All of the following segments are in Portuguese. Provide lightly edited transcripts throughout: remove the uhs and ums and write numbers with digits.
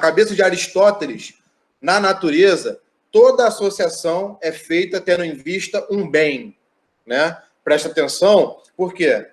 cabeça de Aristóteles, na natureza, toda associação é feita tendo em vista um bem, né? Presta atenção, por quê?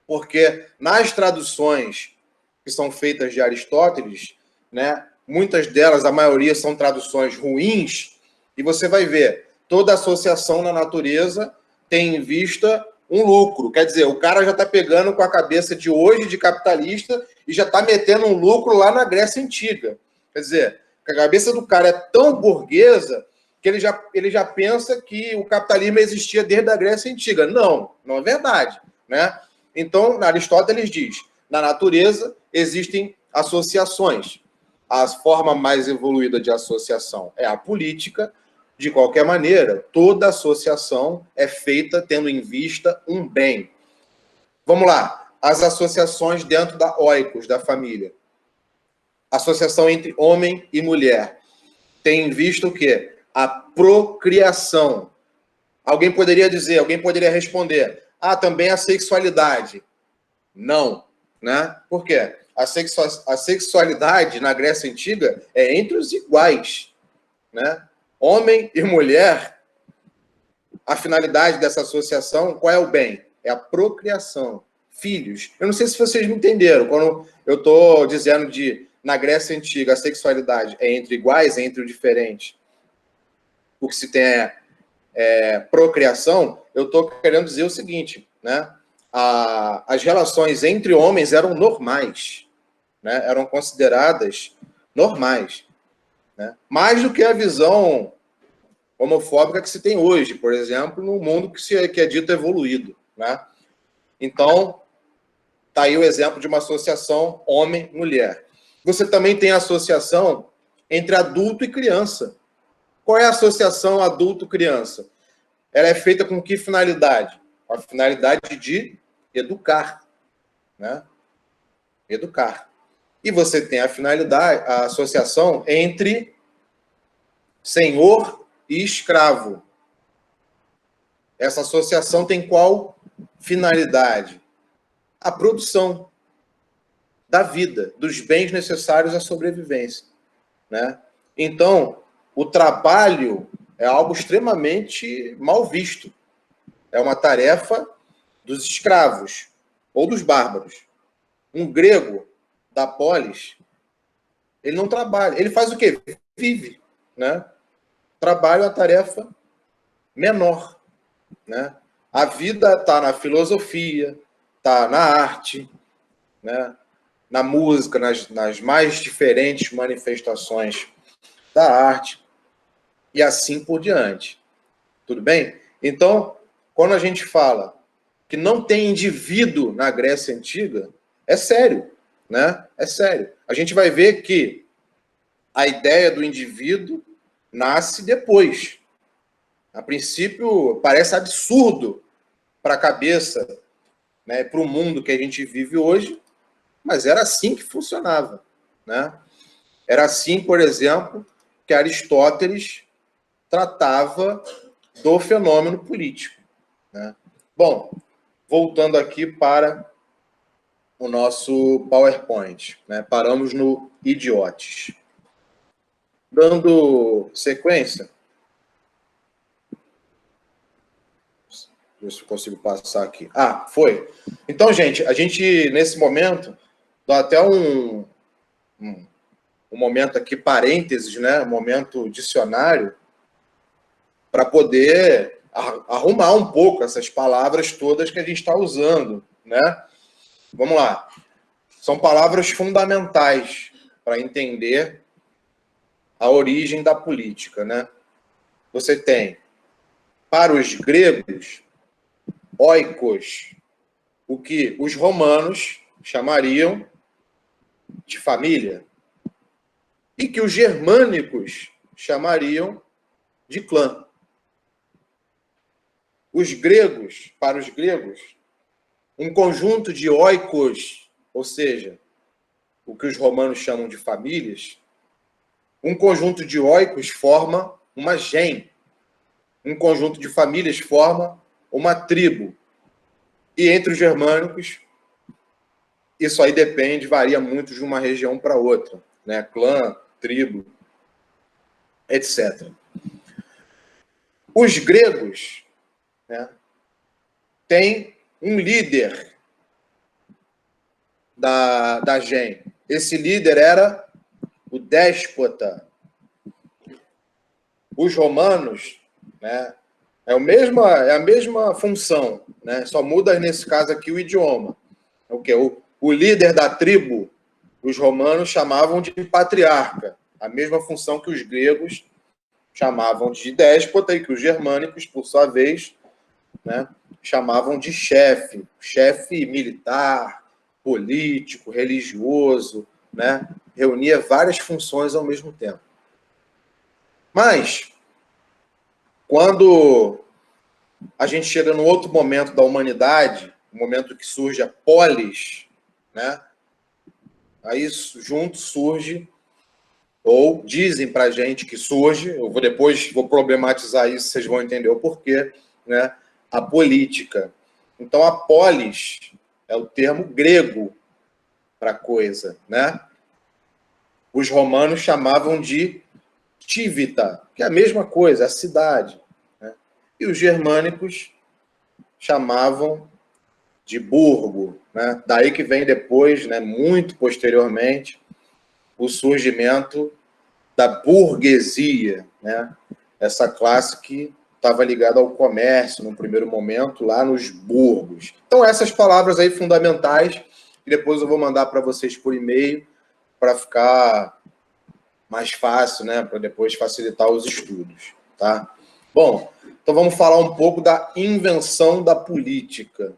Porque nas traduções que são feitas de Aristóteles, né, muitas delas, a maioria, são traduções ruins, e você vai ver, toda associação na natureza tem em vista um lucro. Quer dizer, o cara já está pegando com a cabeça de hoje, de capitalista, e já está metendo um lucro lá na Grécia Antiga. Quer dizer, a cabeça do cara é tão burguesa que ele já pensa que o capitalismo existia desde a Grécia Antiga. Não, não é verdade, né? Então, Aristóteles diz, na natureza existem associações. A forma mais evoluída de associação é a política. De qualquer maneira, toda associação é feita tendo em vista um bem. Vamos lá, as associações dentro da oikos, da família. Associação entre homem e mulher. Tem em vista o quê? A procriação. Alguém poderia responder, também a sexualidade. Não, né? Por quê? A sexualidade na Grécia Antiga é entre os iguais, né? Homem e mulher, a finalidade dessa associação, qual é o bem? É a procriação, filhos. Eu não sei se vocês me entenderam, quando eu estou dizendo na Grécia Antiga, a sexualidade é entre iguais, é entre o diferente. O que se tem é procriação, eu estou querendo dizer o seguinte, né? As relações entre homens eram normais, né? Eram consideradas normais. Né? Mais do que a visão homofóbica que se tem hoje, por exemplo, no mundo que é dito evoluído. Né? Então, está aí o exemplo de uma associação homem-mulher. Você também tem a associação entre adulto e criança. Qual é a associação adulto-criança? Ela é feita com que finalidade? Com a finalidade de educar. Né? Educar. E você tem a finalidade, a associação entre senhor e escravo. Essa associação tem qual finalidade? A produção da vida, dos bens necessários à sobrevivência. Né? Então, o trabalho é algo extremamente mal visto. É uma tarefa dos escravos ou dos bárbaros. Um grego da polis, ele não trabalha. Ele faz o quê? Vive. Né? Trabalho é uma tarefa menor. Né? A vida está na filosofia, está na arte, né? Na música, nas mais diferentes manifestações da arte, e assim por diante. Tudo bem? Então, quando a gente fala que não tem indivíduo na Grécia Antiga, é sério. Né? É sério. A gente vai ver que a ideia do indivíduo nasce depois. A princípio, parece absurdo para a cabeça, né, para o mundo que a gente vive hoje, mas era assim que funcionava. Né? Era assim, por exemplo, que Aristóteles tratava do fenômeno político. Né? Bom, voltando aqui para o nosso PowerPoint. Né? Paramos no idiotes. Dando sequência, ver se eu consigo passar aqui. Foi. Então, gente, a gente, nesse momento, dá até um momento aqui, parênteses, né? Um momento dicionário, para poder arrumar um pouco essas palavras todas que a gente está usando, né? Vamos lá. São palavras fundamentais para entender a origem da política, né? Você tem, para os gregos, oikos, o que os romanos chamariam de família, e que os germânicos chamariam de clã. Para os gregos, um conjunto de oikos, ou seja, o que os romanos chamam de famílias, um conjunto de oikos forma uma gem. Um conjunto de famílias forma uma tribo. E entre os germânicos, isso aí depende, varia muito de uma região para outra. né? Clã, tribo, etc. Os gregos, né, têm um líder da gen. Esse líder era o déspota. Os romanos, né, é a mesma função, né? Só muda nesse caso aqui o idioma. O líder da tribo, os romanos chamavam de patriarca, a mesma função que os gregos chamavam de déspota e que os germânicos, por sua vez, né, chamavam de chefe, chefe militar, político, religioso, né? Reunia várias funções ao mesmo tempo. Mas, quando a gente chega num outro momento da humanidade, o momento que surge a polis, né? Aí junto surge, ou dizem para a gente que surge, eu depois vou problematizar isso, vocês vão entender o porquê, né? A política. Então, a polis é o termo grego para coisa, né? Os romanos chamavam de civita, que é a mesma coisa, a cidade, né? E os germânicos chamavam de burgo, né? Daí que vem depois, né, muito posteriormente, o surgimento da burguesia, né? Essa classe que estava ligada ao comércio no primeiro momento, lá nos burgos. Então, essas palavras aí fundamentais, e depois eu vou mandar para vocês por e-mail, para ficar mais fácil, né? Para depois facilitar os estudos, tá? Bom, então vamos falar um pouco da invenção da política.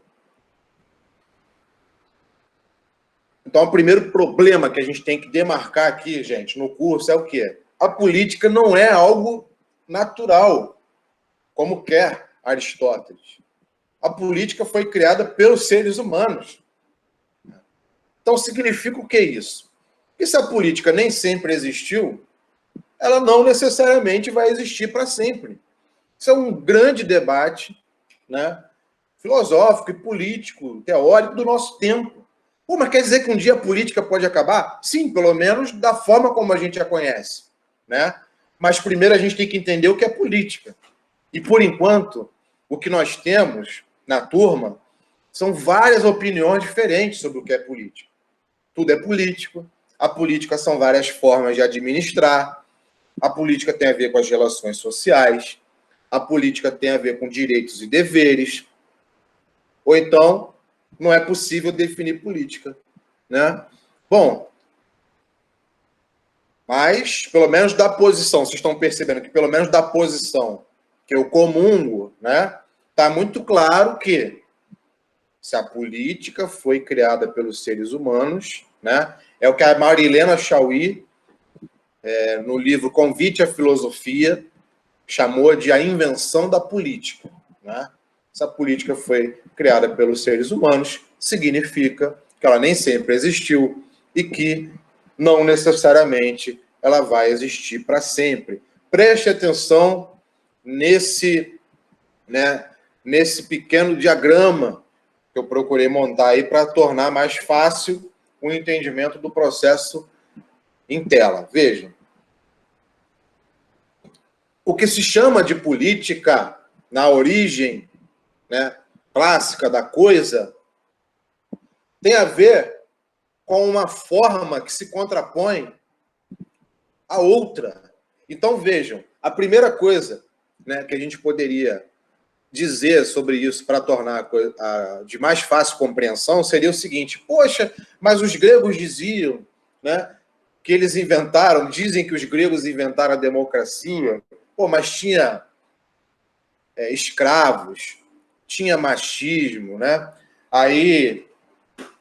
Então, o primeiro problema que a gente tem que demarcar aqui, gente, no curso é o quê? A política não é algo natural, como quer Aristóteles. A política foi criada pelos seres humanos. Então, significa o que isso? Que se a política nem sempre existiu, ela não necessariamente vai existir para sempre. Isso é um grande debate, né, filosófico e político, teórico do nosso tempo. Pô, mas quer dizer que um dia a política pode acabar? Sim, pelo menos da forma como a gente a conhece, né? Mas primeiro a gente tem que entender o que é política. E, por enquanto, o que nós temos na turma são várias opiniões diferentes sobre o que é política. Tudo é político. A política são várias formas de administrar. A política tem a ver com as relações sociais. A política tem a ver com direitos e deveres. Ou então, não é possível definir política, né? Bom, mas, pelo menos da posição, vocês estão percebendo que, pelo menos da posição que eu comungo, né, está muito claro que se a política foi criada pelos seres humanos, né, é o que a Marilena Chauí, no livro Convite à Filosofia, chamou de a invenção da política, né? Essa política foi criada pelos seres humanos, significa que ela nem sempre existiu e que não necessariamente ela vai existir para sempre. Preste atenção nesse pequeno diagrama que eu procurei montar aí para tornar mais fácil o entendimento do processo em tela. Vejam. O que se chama de política na origem, né, clássica da coisa tem a ver com uma forma que se contrapõe à outra. Então, vejam, a primeira coisa, né, que a gente poderia dizer sobre isso para tornar a coisa de mais fácil compreensão seria o seguinte: poxa, mas os gregos diziam, né, que eles dizem que os gregos inventaram a democracia, pô, mas tinha escravos, tinha machismo, né? Aí,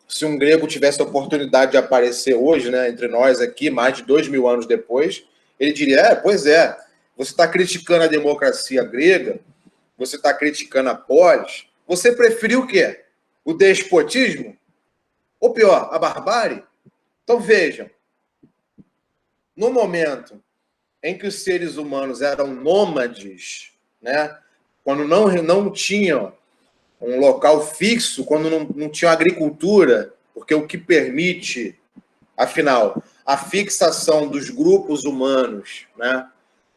se um grego tivesse a oportunidade de aparecer hoje, né, entre nós aqui, mais de 2000 anos depois, ele diria, pois é, você está criticando a democracia grega, você está criticando a polis, você preferiu o quê? O despotismo? Ou pior, a barbárie? Então vejam, no momento em que os seres humanos eram nômades, né, quando não tinham um local fixo, quando não tinha agricultura, porque o que permite, afinal, a fixação dos grupos humanos, né,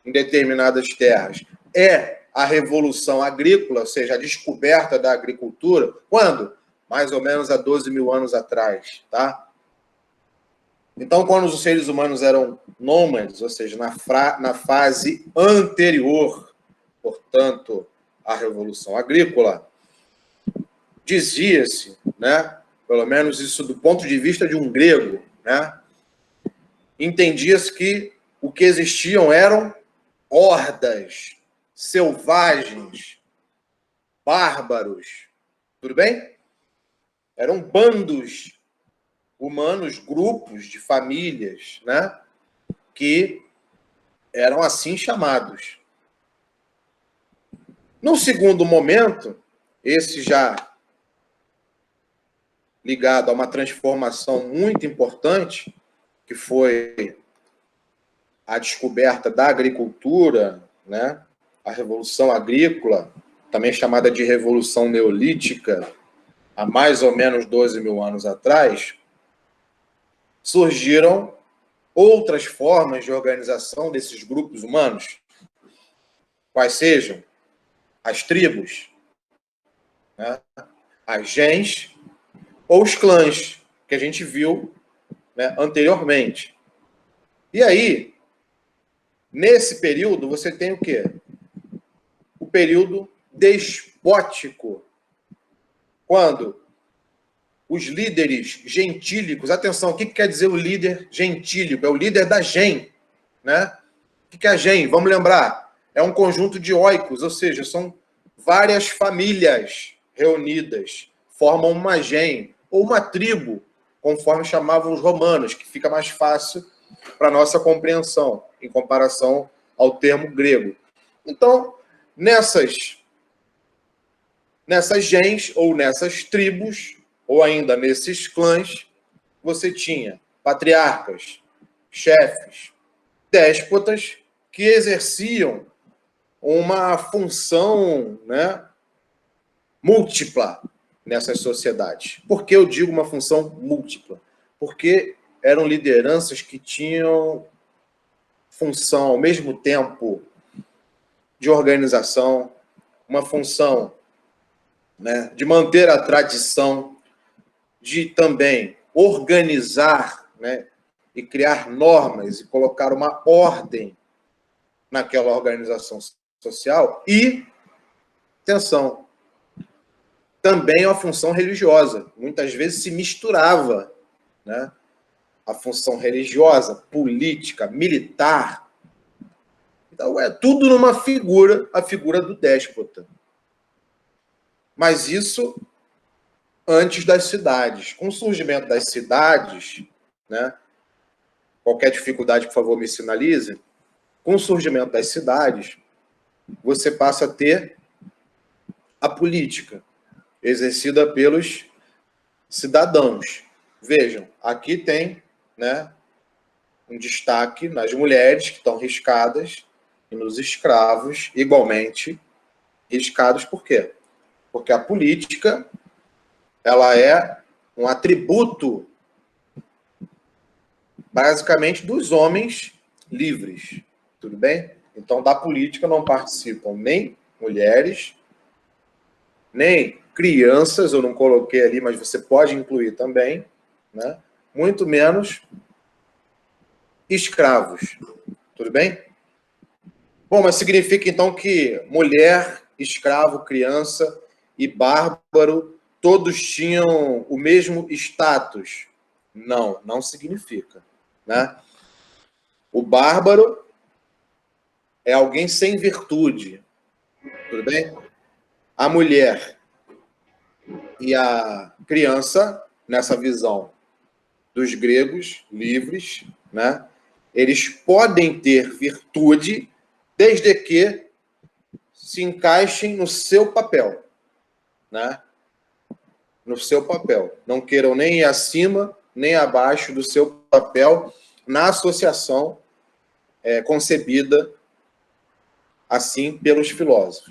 em determinadas terras é a Revolução Agrícola, ou seja, a descoberta da agricultura. Quando? Mais ou menos há 12 mil anos atrás, tá? Então, quando os seres humanos eram nômades, ou seja, na fase anterior, portanto, à Revolução Agrícola, dizia-se, né, pelo menos isso do ponto de vista de um grego, né, entendia-se que o que existiam eram hordas selvagens, bárbaros, tudo bem? Eram bandos humanos, grupos de famílias, né, que eram assim chamados. No segundo momento, esse já ligado a uma transformação muito importante, que foi a descoberta da agricultura, né, a Revolução Agrícola, também chamada de Revolução Neolítica, há mais ou menos 12 mil anos atrás, surgiram outras formas de organização desses grupos humanos, quais sejam as tribos, né, as gens ou os clãs, que a gente viu, né, anteriormente. E aí, nesse período, você tem o quê? O período despótico, quando os líderes gentílicos, atenção, o que quer dizer o líder gentílico? É o líder da gen, né? O que é a gen? Vamos lembrar, é um conjunto de oikos, ou seja, são várias famílias reunidas, formam uma gen, ou uma tribo, conforme chamavam os romanos, que fica mais fácil para nossa compreensão, em comparação ao termo grego. Então, nessas gens, ou nessas tribos, ou ainda nesses clãs, você tinha patriarcas, chefes, déspotas, que exerciam uma função, né, múltipla nessas sociedades. Por que eu digo uma função múltipla? Porque eram lideranças que tinham função, ao mesmo tempo, de organização, uma função, né, de manter a tradição, de também organizar, né, e criar normas e colocar uma ordem naquela organização social. E, atenção, também a função religiosa. Muitas vezes se misturava, né, a função religiosa, política, militar. Então, é tudo numa figura, a figura do déspota. Mas isso antes das cidades. Com o surgimento das cidades, né, qualquer dificuldade, por favor, me sinalize. Com o surgimento das cidades, você passa a ter a política exercida pelos cidadãos. Vejam, aqui tem, né, um destaque nas mulheres que estão riscadas e nos escravos, igualmente riscados. Por quê? Porque a política, ela é um atributo, basicamente, dos homens livres. Tudo bem? Então, da política não participam nem mulheres, nem crianças, eu não coloquei ali, mas você pode incluir também, né? Muito menos escravos. Tudo bem? Bom, mas significa então que mulher, escravo, criança e bárbaro, todos tinham o mesmo status? Não, não significa, né? O bárbaro é alguém sem virtude, tudo bem? A mulher e a criança, nessa visão dos gregos livres, né, eles podem ter virtude desde que se encaixem no seu papel, né? No seu papel. Não queiram nem ir acima, nem abaixo do seu papel na associação concebida assim pelos filósofos.